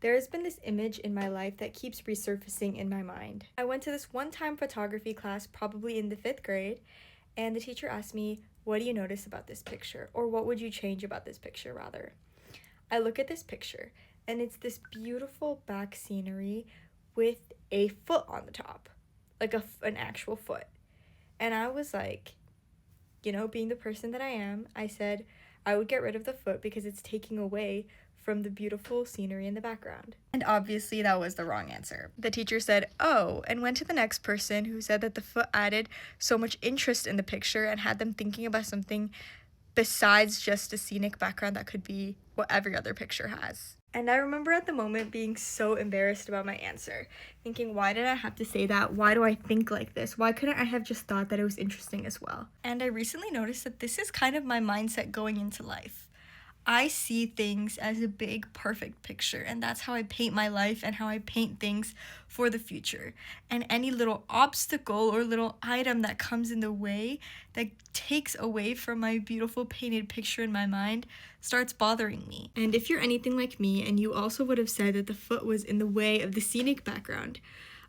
There has been this image in my life that keeps resurfacing in my mind. I went to this one-time photography class, probably in the 5th grade, and the teacher asked me, "What do you notice about this picture?" Or "What would you change about this picture, rather?" I look at this picture, and it's this beautiful back scenery with a foot on the top, like an actual foot. And I was like, being the person that I am, I said I would get rid of the foot because it's taking away from the beautiful scenery in the background. And obviously that was the wrong answer. The teacher said, "Oh," and went to the next person who said that the foot added so much interest in the picture and had them thinking about something besides just a scenic background that could be what every other picture has. And I remember at the moment being so embarrassed about my answer, thinking, why did I have to say that? Why do I think like this? Why couldn't I have just thought that it was interesting as well? And I recently noticed that this is kind of my mindset going into life. I see things as a big, perfect picture, and that's how I paint my life and how I paint things for the future. And any little obstacle or little item that comes in the way that takes away from my beautiful painted picture in my mind starts bothering me. And if you're anything like me and you also would have said that the foot was in the way of the scenic background,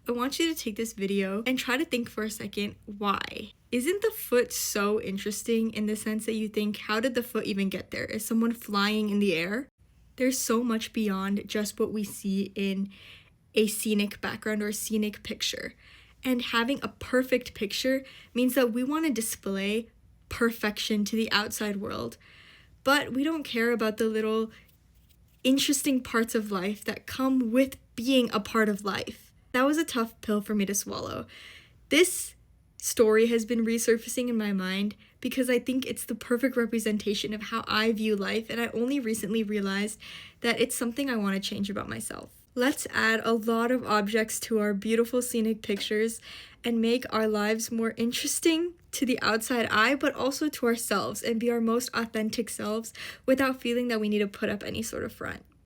I want you to take this video and try to think for a second, why? Isn't the foot so interesting in the sense that you think, how did the foot even get there? Is someone flying in the air? There's so much beyond just what we see in a scenic background or a scenic picture. And having a perfect picture means that we want to display perfection to the outside world, but we don't care about the little interesting parts of life that come with being a part of life. That was a tough pill for me to swallow. This story has been resurfacing in my mind because I think it's the perfect representation of how I view life, and I only recently realized that it's something I want to change about myself. Let's add a lot of objects to our beautiful scenic pictures and make our lives more interesting to the outside eye, but also to ourselves, and be our most authentic selves without feeling that we need to put up any sort of front.